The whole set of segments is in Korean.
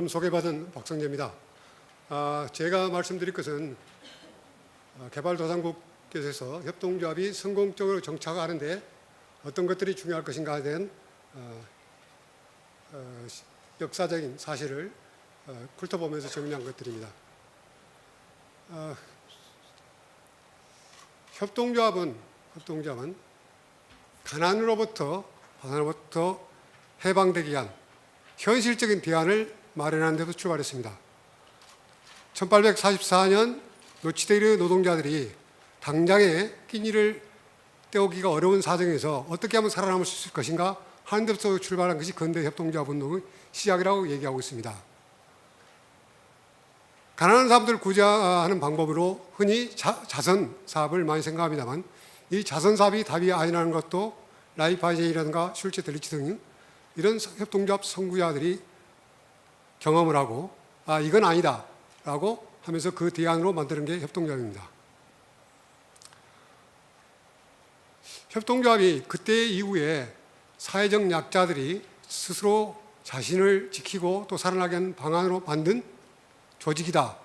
방금 소개받은 박성재입니다. 제가 말씀드릴 것은 개발도상국에서 협동조합이 성공적으로 정착하는데 어떤 것들이 중요할 것인가에 대한 역사적인 사실을 훑어보면서 정리한 것들입니다. 협동조합은 가난으로부터 해방되기 위한 현실적인 대안을 마련하는 데서 출발했습니다. 1844년 노치데르 노동자들이 당장에 끼니를 때우기가 어려운 사정에서 어떻게 하면 살아남을 수 있을 것인가 하는 데서 출발한 것이 근대 협동조합 운동의 시작이라고 얘기하고 있습니다. 가난한 사람들을 구제하는 방법으로 흔히 자선 사업을 많이 생각합니다만 이 자선 사업이 답이 아니라는 것도 라이파제이라든가 슐체 델리츠 등 이런 협동조합 선구자들이 경험을 하고 이건 아니다 라고 하면서 그 대안으로 만드는 게 협동조합입니다. 협동조합이 그때 이후에 사회적 약자들이 스스로 자신을 지키고 또 살아나게 하는 방안으로 만든 조직이다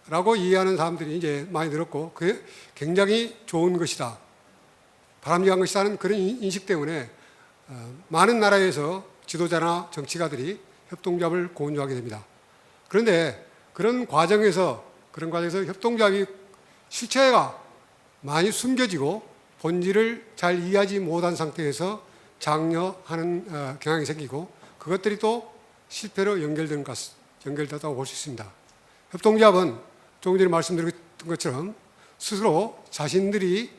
라고 이해하는 사람들이 이제 많이 늘었고 그게 굉장히 좋은 것이다, 바람직한 것이라는 그런 인식 때문에 많은 나라에서 지도자나 정치가들이 협동조합을 고운조하게 됩니다. 그런데 그런 과정에서 협동조합이 실체가 많이 숨겨지고 본질을 잘 이해하지 못한 상태에서 장려하는 경향이 생기고 그것들이 또 실패로 연결됐다고 볼 수 있습니다. 협동조합은 조금 전에 말씀드렸던 것처럼 스스로 자신들이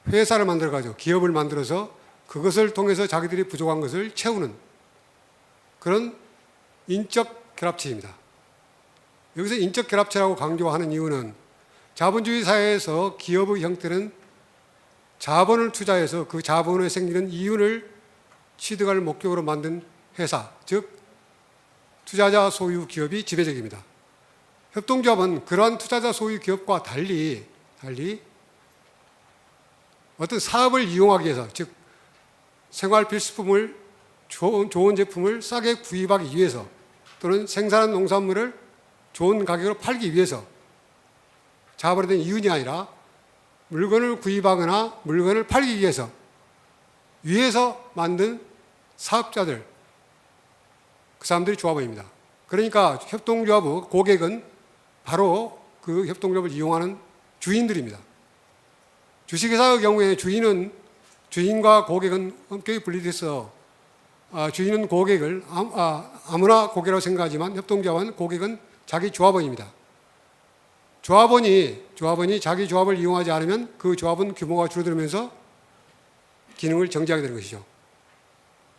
회사를 만들어가지고 기업을 만들어서 그것을 통해서 자기들이 부족한 것을 채우는 그런 인적 결합체입니다. 여기서 인적 결합체라고 강조하는 이유는 자본주의 사회에서 기업의 형태는 자본을 투자해서 그 자본에 생기는 이윤을 취득할 목적으로 만든 회사, 즉 투자자 소유 기업이 지배적입니다. 협동조합은 그러한 투자자 소유 기업과 달리 어떤 사업을 이용하기 위해서, 즉 생활 필수품을 좋은 제품을 싸게 구입하기 위해서 또는 생산한 농산물을 좋은 가격으로 팔기 위해서 자본에 대한 이윤이 아니라 물건을 구입하거나 물건을 팔기 위해서 만든 사업자들, 그 사람들이 조합원입니다. 그러니까 협동조합의 고객은 바로 그 협동조합을 이용하는 주인들입니다. 주식회사의 경우에 주인과 고객은 엄격히 분리돼서 주인은 고객을 아무나 고객이라고 생각하지만 협동조합은 고객은 자기 조합원입니다. 조합원이 자기 조합을 이용하지 않으면 그 조합은 규모가 줄어들면서 기능을 정지하게 되는 것이죠.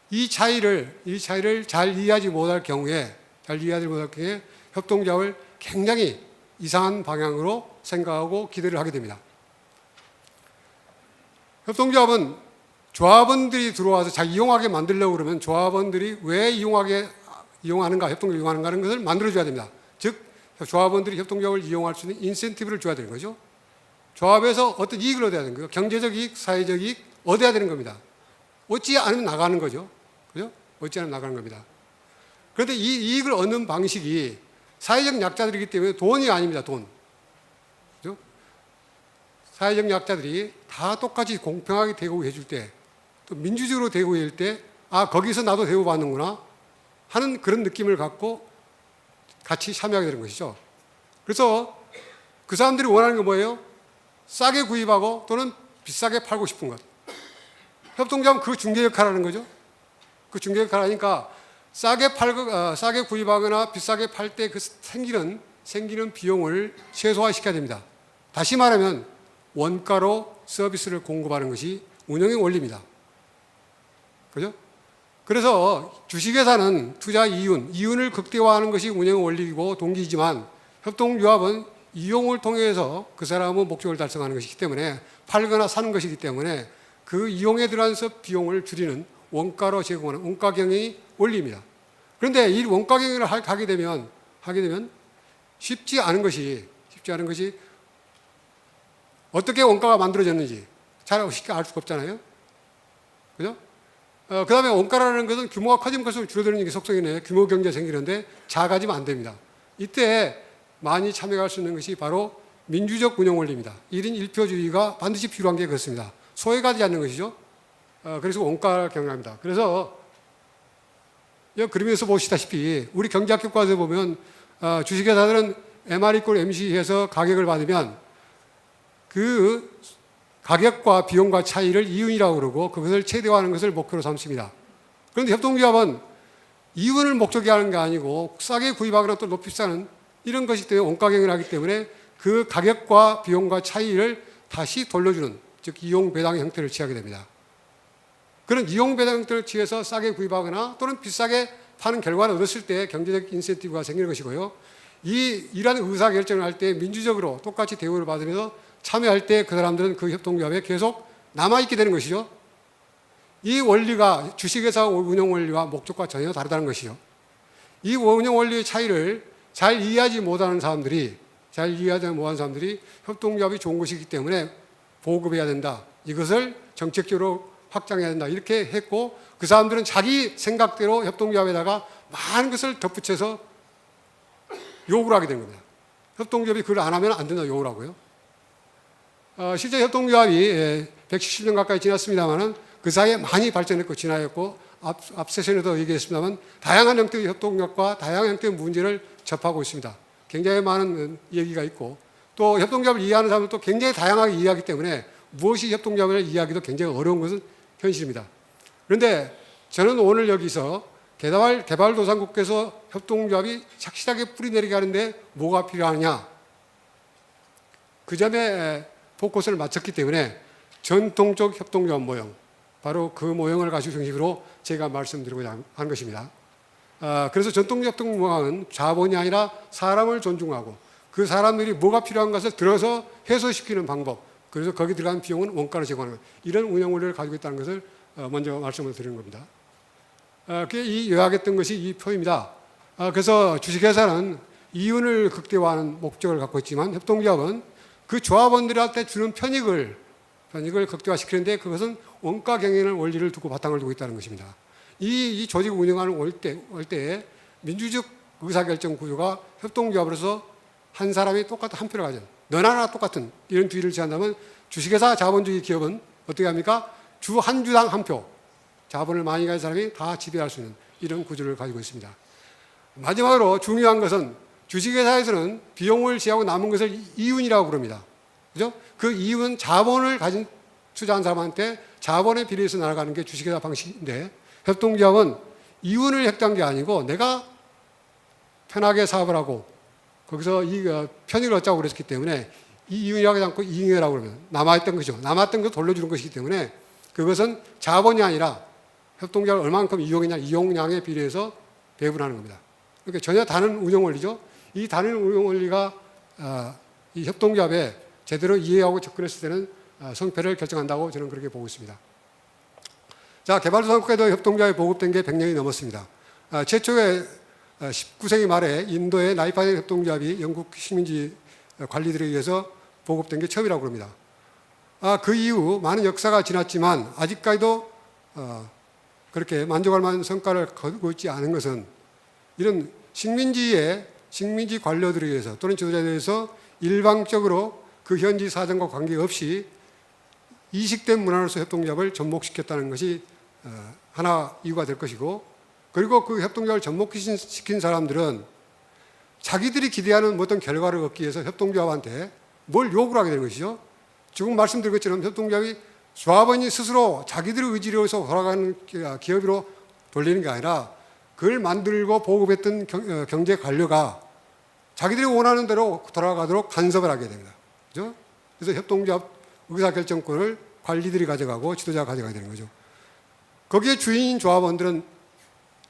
이 차이를 잘 이해하지 못할 경우에 협동조합을 굉장히 이상한 방향으로 생각하고 기대를 하게 됩니다. 협동조합은 조합원들이 들어와서 잘 이용하게 만들려고 그러면 조합원들이 왜 이용하는가, 협동조합을 이용하는가 하는 것을 만들어줘야 됩니다. 즉 조합원들이 협동조합을 이용할 수 있는 인센티브를 줘야 되는 거죠. 조합에서 어떤 이익을 얻어야 되는 거예요. 경제적 이익, 사회적 이익 얻어야 되는 겁니다. 얻지 않으면 나가는 거죠. 그죠? 얻지 않으면 나가는 겁니다. 그런데 이 이익을 얻는 방식이 사회적 약자들이기 때문에 돈이 아닙니다. 돈. 그죠? 사회적 약자들이 다 똑같이 공평하게 대우해 줄 때, 또 민주적으로 대우해 줄 때, 거기서 나도 대우받는구나 하는 그런 느낌을 갖고 같이 참여하게 되는 것이죠. 그래서 그 사람들이 원하는 게 뭐예요? 싸게 구입하고 또는 비싸게 팔고 싶은 것. 협동조합은 그 중개 역할을 하는 거죠. 그 중개 역할을 하니까 싸게 구입하거나 비싸게 팔 때 그 생기는 비용을 최소화시켜야 됩니다. 다시 말하면 원가로 서비스를 공급하는 것이 운영의 원리입니다. 그죠? 그래서 주식회사는 투자 이윤을 극대화하는 것이 운영의 원리이고 동기이지만 협동조합은 이용을 통해서 그 사람의 목적을 달성하는 것이기 때문에 팔거나 사는 것이기 때문에 그 이용에 들어가서 비용을 줄이는 원가로 제공하는 원가 경영이 원리입니다. 그런데 이 원가 경영을 하게 되면 쉽지 않은 것이 어떻게 원가가 만들어졌는지 잘 쉽게 알 수가 없잖아요. 그죠? 그 다음에 원가라는 것은 규모가 커지면 커질수록 줄어드는 게 속성이네. 규모 경제 생기는데 작아지면 안 됩니다. 이때 많이 참여할 수 있는 것이 바로 민주적 운영 원리입니다. 1인 1표주의가 반드시 필요한 게 그렇습니다. 소외가되지 않는 것이죠. 그래서 원가 경영합니다. 그래서 여기 그림에서 보시다시피 우리 경제학교과에서 보면 주식회사들은 MR = MC 해서 가격을 받으면 그 가격과 비용과 차이를 이윤이라고 그러고 그것을 최대화하는 것을 목표로 삼습니다. 그런데 협동조합은 이윤을 목적이 하는 게 아니고 싸게 구입하거나 또 높이 싸는 이런 것이기 때문에 원가 경영을 하기 때문에 그 가격과 비용과 차이를 다시 돌려주는, 즉 이용 배당 형태를 취하게 됩니다. 그런 이용 배당 형태를 취해서 싸게 구입하거나 또는 비싸게 파는 결과를 얻었을 때 경제적 인센티브가 생기는 것이고요. 이러한 의사결정을 할 때 민주적으로 똑같이 대우를 받으면서 참여할 때 그 사람들은 그 협동조합에 계속 남아있게 되는 것이죠. 이 원리가 주식회사 운영 원리와 목적과 전혀 다르다는 것이죠. 이 운영 원리의 차이를 잘 이해하지 못하는 사람들이 협동조합이 좋은 것이기 때문에 보급해야 된다. 이것을 정책적으로 확장해야 된다. 이렇게 했고 그 사람들은 자기 생각대로 협동조합에다가 많은 것을 덧붙여서 요구를 하게 된 겁니다. 협동조합이 그걸 안 하면 안 된다 요구를 하고요. 실제 협동조합이 170년 가까이 지났습니다만 그 사이에 많이 발전했고 진화했고 앞 세션에도 얘기했습니다만 다양한 형태의 협동조합과 다양한 형태의 문제를 접하고 있습니다. 굉장히 많은 얘기가 있고 또 협동조합을 이해하는 사람들도 굉장히 다양하게 이해하기 때문에 무엇이 협동조합을 이해하기도 굉장히 어려운 것은 현실입니다. 그런데 저는 오늘 여기서 개발도상국에서 협동조합이 착실하게 뿌리내리게 하는데 뭐가 필요하느냐 그 점에 포커스를 맞췄기 때문에 전통적 협동조합 모형 바로 그 모형을 가지고 중심으로 제가 말씀드리고자 한 것입니다. 그래서 전통적 협동 모형은 자본이 아니라 사람을 존중하고 그 사람들이 뭐가 필요한 것을 들어서 해소시키는 방법 그래서 거기 들어간 비용은 원가로 제공하는 것 이런 운영 원리를 가지고 있다는 것을 먼저 말씀을 드리는 겁니다. 이 요약했던 것이 이 표입니다. 그래서 주식회사는 이윤을 극대화하는 목적을 갖고 있지만 협동조합은 그 조합원들한테 주는 편익을 극대화시키는데 그것은 원가 경영의 원리를 두고 바탕을 두고 있다는 것입니다. 이 조직을 운영하는 때 민주적 의사결정 구조가 협동조합으로서 한 사람이 똑같은 한 표를 가져 너나 나나 똑같은 이런 주의를 취한다면 주식회사 자본주의 기업은 어떻게 합니까? 한 주당 한 표 자본을 많이 가진 사람이 다 지배할 수 있는 이런 구조를 가지고 있습니다. 마지막으로 중요한 것은 주식회사에서는 비용을 제하고 남은 것을 이윤이라고 부릅니다. 그죠? 그 이윤은 자본을 가진 투자한 사람한테 자본에 비례해서 날아가는 게 주식회사 방식인데 협동조합은 이윤을 획득한 게 아니고 내가 편하게 사업을 하고 거기서 편익을 얻자고 그랬기 때문에 이 이윤이라고 하지 않고 이익이라고 그러면 남아있던 거죠. 남았던 거 돌려주는 것이기 때문에 그것은 자본이 아니라 협동조합을 얼만큼 이용했냐 이용량에 비례해서 배분하는 겁니다. 그러니까 전혀 다른 운영 원리죠. 이 다른 운영 원리가 이 협동조합에 제대로 이해하고 접근했을 때는 성패를 결정한다고 저는 그렇게 보고 있습니다. 자, 개발도상국에도 협동조합이 보급된 게 100년이 넘었습니다. 최초에 19세기 말에 인도의 나이파드 협동조합이 영국 식민지 관리들에 의해서 보급된 게 처음이라고 합니다. 그 이후 많은 역사가 지났지만 아직까지도 그렇게 만족할 만한 성과를 거두고 있지 않은 것은 이런 식민지 관료들에 의해서 또는 지도자들에 의해서 일방적으로 그 현지 사정과 관계없이 이식된 문화로서 협동조합을 접목시켰다는 것이 하나 이유가 될 것이고 그리고 그 협동조합을 접목시킨 사람들은 자기들이 기대하는 어떤 결과를 얻기 위해서 협동조합한테 뭘 요구를 하게 되는 것이죠. 지금 말씀드린 것처럼 협동조합이 조합원이 스스로 자기들의 의지로 해서 돌아가는 기업으로 돌리는 게 아니라 그걸 만들고 보급했던 경제 관료가 자기들이 원하는 대로 돌아가도록 간섭을 하게 됩니다. 그죠? 그래서 협동조합 의사결정권을 관리들이 가져가고 지도자가 가져가게 되는 거죠. 거기에 주인인 조합원들은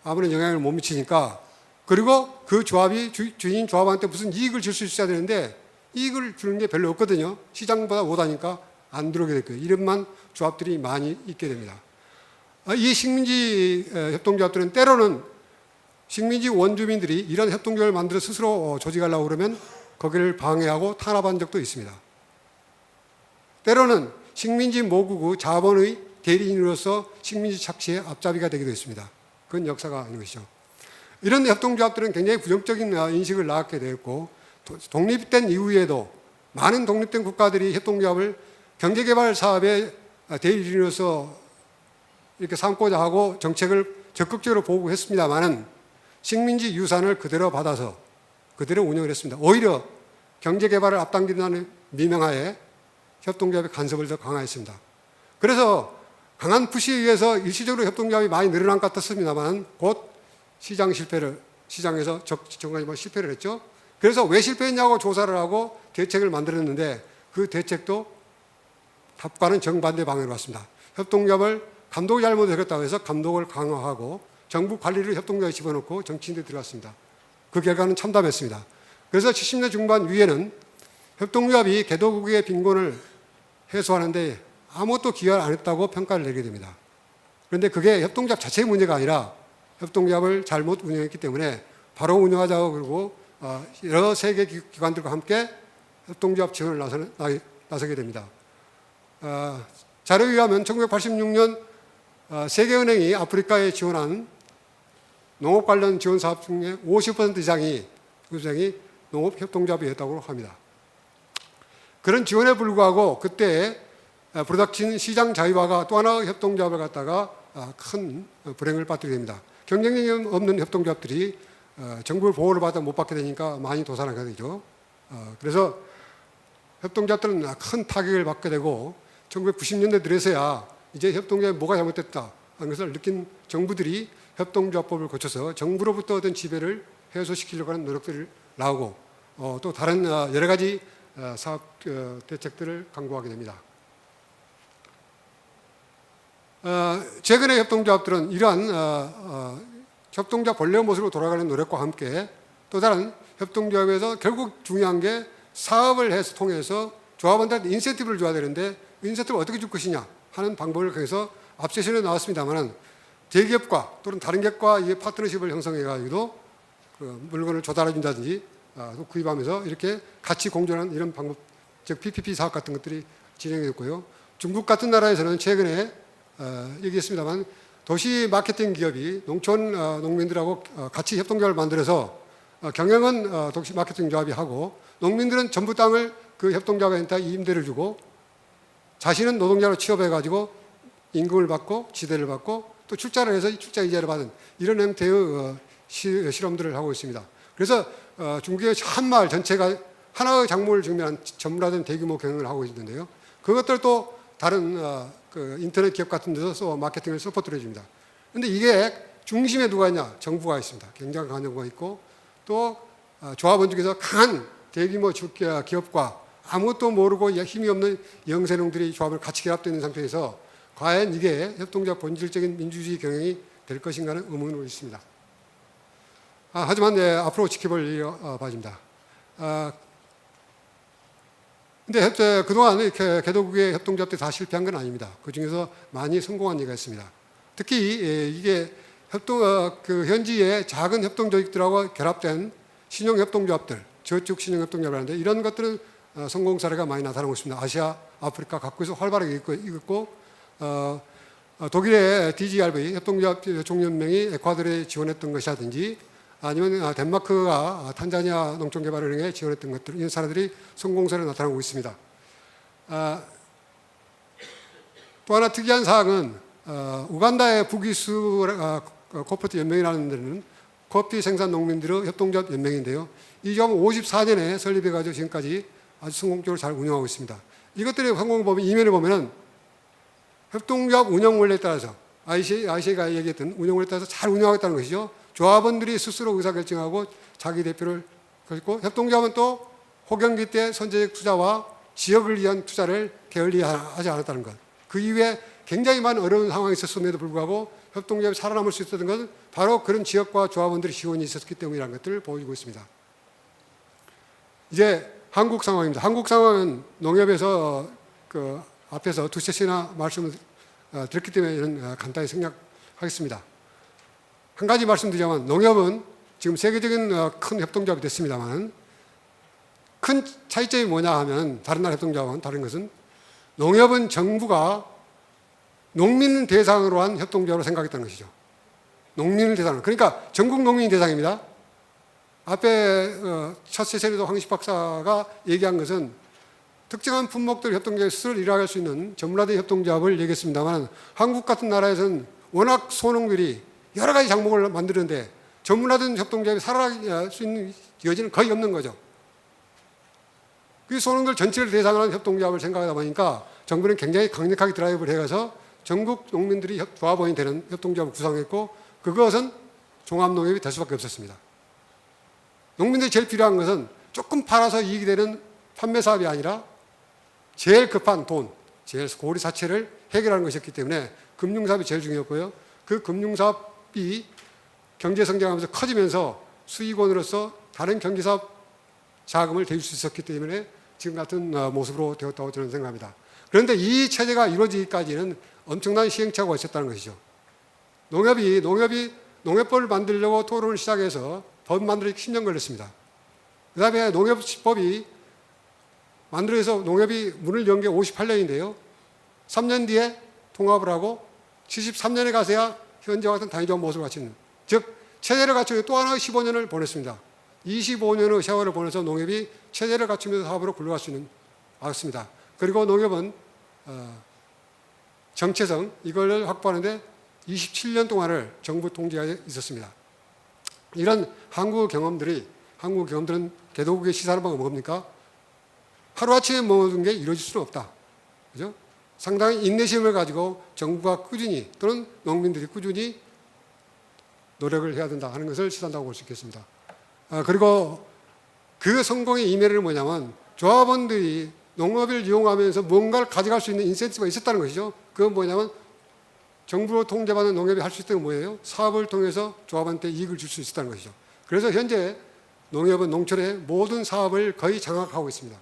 아무런 영향을 못 미치니까 그리고 그 조합이 주인인 조합한테 무슨 이익을 줄 수 있어야 되는데 이익을 주는 게 별로 없거든요. 시장보다 못하니까 안 들어오게 될 거예요. 이런만 조합들이 많이 있게 됩니다. 이 식민지 협동조합들은 때로는 식민지 원주민들이 이런 협동조합을 만들어 스스로 조직하려고 그러면 거기를 방해하고 탄압한 적도 있습니다. 때로는 식민지 모국의 자본의 대리인으로서 식민지 착취의 앞잡이가 되기도 했습니다. 그건 역사가 아닌 것이죠. 이런 협동조합들은 굉장히 부정적인 인식을 낳게 되었고 독립된 이후에도 많은 독립된 국가들이 협동조합을 경제개발 사업의 대리인으로서 이렇게 삼고자 하고 정책을 적극적으로 보고했습니다만은 식민지 유산을 그대로 받아서 그대로 운영을 했습니다. 오히려 경제개발을 앞당긴다는 미명하에 협동조합의 간섭을 더 강화했습니다. 그래서 강한 푸시에 의해서 일시적으로 협동조합이 많이 늘어난 것 같았습니다만 곧 시장에서 정말 실패를 했죠. 그래서 왜 실패했냐고 조사를 하고 대책을 만들었는데 그 대책도 답과는 정반대 방향으로 왔습니다. 협동조합을 감독이 잘못했다고 해서 감독을 강화하고 정부 관리를 협동조합에 집어넣고 정치인들이 들어갔습니다. 그 결과는 참담했습니다. 그래서 70년 중반 위에는 협동조합이 개도국의 빈곤을 해소하는데 아무것도 기여를 안 했다고 평가를 내리게 됩니다. 그런데 그게 협동조합 자체의 문제가 아니라 협동조합을 잘못 운영했기 때문에 바로 운영하자고 그러고 여러 세계 기관들과 함께 협동조합 지원을 나서게 됩니다. 자료에 의하면 1986년 세계은행이 아프리카에 지원한 농업 관련 지원 사업 중에 50% 이상이 농업협동조합이었다고 합니다. 그런 지원에 불구하고 그때 부닥친 시장 자유화가 또 하나 협동조합을 갖다가 큰 불행을 빠뜨리게 됩니다. 경쟁력이 없는 협동조합들이 정부 보호를 받아 못 받게 되니까 많이 도산하게 되죠. 그래서 협동조합들은 큰 타격을 받게 되고 1990년대 들어서야 이제 협동조합이 뭐가 잘못됐다 하는 것을 느낀 정부들이 협동조합법을 고쳐서 정부로부터 얻은 지배를 해소시키려고 하는 노력들이 나오고 또 다른 여러 가지 사업 대책들을 강구하게 됩니다. 최근의 협동조합들은 이러한 협동조합 본래의 모습으로 돌아가는 노력과 함께 또 다른 협동조합에서 결국 중요한 게 사업을 통해서 조합원들한테 인센티브를 줘야 되는데 인센티브를 어떻게 줄 것이냐 하는 방법을 통해서 앞세션에 나왔습니다만 대기업과 또는 다른 기업과 이 파트너십을 형성해가지고 그 물건을 조달해 준다든지 구입하면서 이렇게 같이 공존하는 이런 방법, 즉 PPP 사업 같은 것들이 진행됐고요. 중국 같은 나라에서는 최근에 얘기했습니다만 도시 마케팅 기업이 농촌 농민들하고 같이 협동조합을 만들어서 경영은 도시 마케팅 조합이 하고 농민들은 전부 땅을 그 협동조합에 임대를 주고 자신은 노동자로 취업해가지고 임금을 받고 지대를 받고 또 출자를 해서 출자 이자를 받은 이런 형태의 실험들을 하고 있습니다. 그래서 중국의 한 마을 전체가 하나의 작물을 증명한 전문화된 대규모 경영을 하고 있는데요. 그것들 또 다른 그 인터넷 기업 같은 데서 마케팅을 서포트를 해줍니다. 그런데 이게 중심에 누가 있냐? 정부가 있습니다. 굉장히 강한 정부가 있고 또 조합원 중에서 강한 대규모 기업과 아무것도 모르고 힘이 없는 영세농들이 조합을 같이 결합되어 있는 상태에서 과연 이게 협동조합 본질적인 민주주의 경영이 될 것인가는 의문으로 있습니다. 하지만 앞으로 지켜볼 일이 봐집니다. 근데 그동안 이렇게 개도국의 협동조합들이 다 실패한 건 아닙니다. 그 중에서 많이 성공한 예가 있습니다. 특히 이게 현지의 작은 협동조직들하고 결합된 신용협동조합들, 저축 신용협동조합이라는데 이런 것들은 성공 사례가 많이 나타나고 있습니다. 아시아, 아프리카 각국에서 활발하게 있고 독일의 DGRV 협동조합 종연맹이 에콰도르에 지원했던 것이라든지 아니면 덴마크가 탄자니아 농촌개발은행에 지원했던 것들 이런 사례들이 성공사로 나타나고 있습니다. 또 하나 특이한 사항은 우간다의 북이수 코퍼티 연맹이라는 데는 커피 생산 농민들의 협동조합 연맹인데요. 이 조합은 54년에 설립해가지고 지금까지 아주 성공적으로 잘 운영하고 있습니다. 이것들의 성공을 보면 이면에 보면은 협동조합 운영 원리에 따라서 ICA가 얘기했던 운영 원리에 따라서 잘 운영하겠다는 것이죠. 조합원들이 스스로 의사결정하고 자기 대표를 걸고 협동조합은 또 호경기 때 선제적 투자와 지역을 위한 투자를 게을리하지 않았다는 것. 그 이후에 굉장히 많은 어려운 상황이 있었음에도 불구하고 협동조합이 살아남을 수 있었던 것은 바로 그런 지역과 조합원들의 지원이 있었기 때문이라는 것들을 보여주고 있습니다. 이제 한국 상황입니다. 한국 상황은 농협에서 그 앞에서 두 세시나 말씀을 드렸기 때문에 이런 간단히 생략하겠습니다. 한 가지 말씀드리자면 농협은 지금 세계적인 큰 협동조합이 됐습니다만 큰 차이점이 뭐냐 하면 다른 나라 협동조합은 다른 것은 농협은 정부가 농민 대상으로 한 협동조합으로 생각했다는 것이죠. 농민을 대상으로. 그러니까 전국 농민이 대상입니다. 앞에 첫 세션에도 황식 박사가 얘기한 것은 특정한 품목들 협동조합이 스스로 일하게 수 있는 전문화된 협동조합을 얘기했습니다만, 한국 같은 나라에서는 워낙 소농들이 여러 가지 작목을 만드는데 전문화된 협동조합이 살아갈 수 있는 여지는 거의 없는 거죠. 그 소농들 전체를 대상으로 한 협동조합을 생각하다 보니까 정부는 굉장히 강력하게 드라이브를 해가서 전국 농민들이 조합원이 되는 협동조합을 구성했고, 그것은 종합농협이 될 수밖에 없었습니다. 농민들이 제일 필요한 것은 조금 팔아서 이익이 되는 판매 사업이 아니라 제일 급한 돈, 제일 고리 사채를 해결하는 것이었기 때문에 금융사업이 제일 중요했고요. 그 금융사업이 경제성장하면서 커지면서 수익원으로서 다른 경제사업 자금을 대줄 수 있었기 때문에 지금 같은 모습으로 되었다고 저는 생각합니다. 그런데 이 체제가 이루어지기까지는 엄청난 시행착오가 있었다는 것이죠. 농협이 농협법을 만들려고 토론을 시작해서 법 만들기 10년 걸렸습니다. 그 다음에 농협법이 만들어서 농협이 문을 연 게 58년인데요. 3년 뒤에 통합을 하고 73년에 가서야 현재와 같은 단위조합 모습을 갖추는, 즉 체제를 갖추고 또 하나의 15년을 보냈습니다. 25년의 세월을 보내서 농협이 체제를 갖추면서 사업으로 굴러갈 수 있는 왔습니다. 그리고 농협은 정체성 이걸 확보하는데 27년 동안을 정부 통제하에 있었습니다. 이런 한국 경험들은 개도국의 시사하는 바가 뭡니까? 하루아침에 모든 게 이루어질 수는 없다. 그죠? 상당히 인내심을 가지고 정부가 꾸준히 또는 농민들이 꾸준히 노력을 해야 된다 하는 것을 시사한다고 볼 수 있겠습니다. 그리고 그 성공의 이면에는 뭐냐면 조합원들이 농업을 이용하면서 뭔가를 가져갈 수 있는 인센티브가 있었다는 것이죠. 그건 뭐냐면 정부로 통제받는 농협이 할 수 있던 건 뭐예요? 사업을 통해서 조합원한테 이익을 줄 수 있었다는 것이죠. 그래서 현재 농협은 농촌의 모든 사업을 거의 장악하고 있습니다.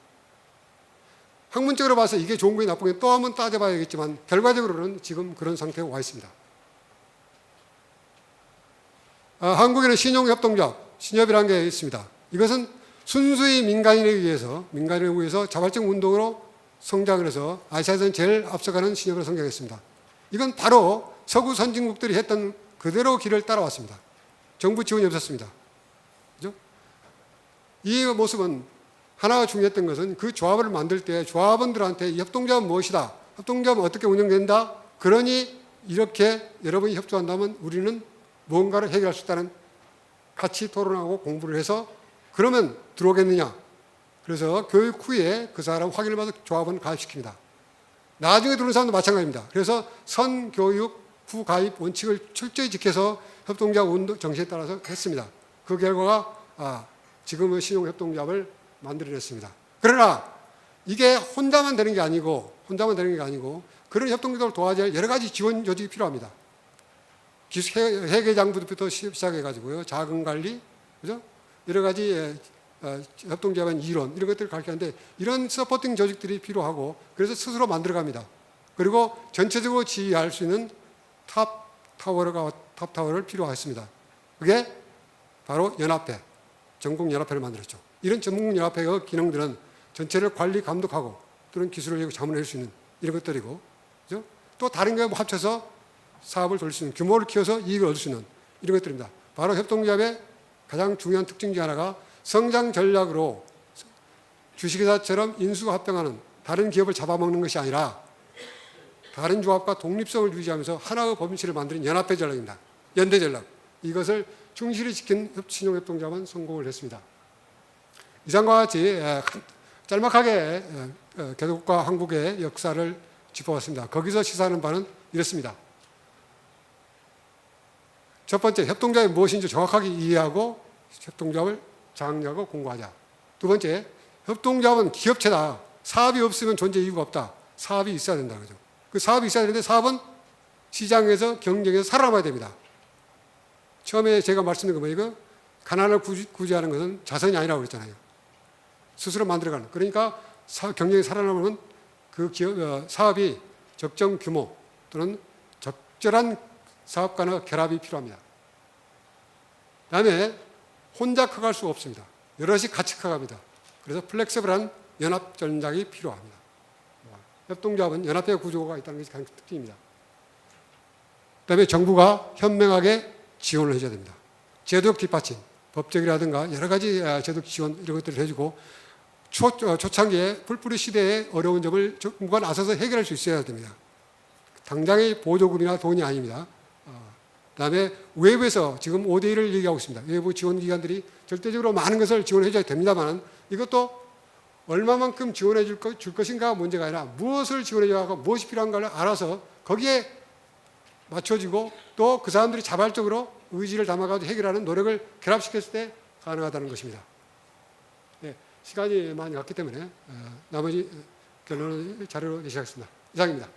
학문적으로 봐서 이게 좋은 게 나쁜 게 또 한번 따져봐야겠지만 결과적으로는 지금 그런 상태에 와 있습니다. 한국에는 신용협동조합, 신협이라는 게 있습니다. 이것은 순수히 민간인에 의해서 자발적 운동으로 성장을 해서 아시아에서는 제일 앞서가는 신협으로 성장했습니다. 이건 바로 서구 선진국들이 했던 그대로 길을 따라왔습니다. 정부 지원이 없었습니다. 그죠? 이 모습은 하나가 중요했던 것은 그 조합을 만들 때 조합원들한테 협동조합은 무엇이다, 협동조합은 어떻게 운영된다, 그러니 이렇게 여러분이 협조한다면 우리는 무언가를 해결할 수 있다는 같이 토론하고 공부를 해서 그러면 들어오겠느냐. 그래서 교육 후에 그 사람 확인을 받아서 조합원 가입시킵니다. 나중에 들어오는 사람도 마찬가지입니다. 그래서 선교육 후 가입 원칙을 철저히 지켜서 협동조합 운동 정신에 따라서 했습니다. 그 결과가 지금의 신용협동조합을 만들어냈습니다. 그러나 이게 혼자만 되는 게 아니고 그런 협동조합을 도와줄 여러 가지 지원 조직이 필요합니다. 회계장부부터 시작해가지고요, 자금관리, 그죠? 여러 가지 협동조합의 이론 이런 것들을 가르치는데 이런 서포팅 조직들이 필요하고 그래서 스스로 만들어갑니다. 그리고 전체적으로 지휘할 수 있는 탑타워를 필요했습니다. 그게 바로 연합회, 전국연합회를 만들었죠. 이런 전국연합회의 기능들은 전체를 관리 감독하고 또는 기술을 자문할 수 있는 이런 것들이고, 그죠? 또 다른 게 합쳐서 사업을 돌릴 수 있는, 규모를 키워서 이익을 얻을 수 있는 이런 것들입니다. 바로 협동조합의 가장 중요한 특징 중 하나가 성장 전략으로 주식회사처럼 인수합병하는 다른 기업을 잡아먹는 것이 아니라 다른 조합과 독립성을 유지하면서 하나의 법인체를 만드는 연합회 전략입니다. 연대 전략. 이것을 충실히 지킨 신용협동조합은 성공을 했습니다. 이상과 같이 짤막하게 개도국과 한국의 역사를 짚어봤습니다. 거기서 시사하는 바는 이렇습니다. 첫 번째, 협동조합이 무엇인지 정확하게 이해하고 협동조합을 장려하고 공부하자. 두 번째, 협동조합은 기업체다. 사업이 없으면 존재 이유가 없다. 사업이 있어야 된다. 그죠? 그 사업이 있어야 되는데 사업은 시장에서 경쟁에서 살아남아야 됩니다. 처음에 제가 말씀드린 거 뭐예요? 가난을 구제하는 것은 자선이 아니라고 그랬잖아요. 스스로 만들어가는. 그러니까 경쟁에 살아남으면 그 사업이 적정 규모 또는 적절한 사업 간의 결합이 필요합니다. 그다음에 혼자 커갈 수가 없습니다. 여럿이 같이 커갑니다. 그래서 플렉서블한 연합 전략이 필요합니다. 협동조합은 연합회 구조가 있다는 것이 가장 특징입니다. 그다음에 정부가 현명하게 지원을 해줘야 됩니다. 제도적 뒷받침, 법적이라든가 여러 가지 제도적 지원 이런 것들을 해주고 초창기에 풀뿌리 시대의 어려운 점을 정부가 나서서 해결할 수 있어야 됩니다. 당장의 보조금이나 돈이 아닙니다. 그다음에 외부에서 지금 5대1을 얘기하고 있습니다. 외부 지원 기관들이 절대적으로 많은 것을 지원해 줘야 됩니다만 이것도 얼마만큼 지원해 줄 것인가 문제가 아니라 무엇을 지원해 줘야 하고 무엇이 필요한가를 알아서 거기에 맞춰지고 또 그 사람들이 자발적으로 의지를 담아가지고 해결하는 노력을 결합시켰을 때 가능하다는 것입니다. 네, 시간이 많이 갔기 때문에 나머지 결론을 자료로 내시하겠습니다. 이상입니다.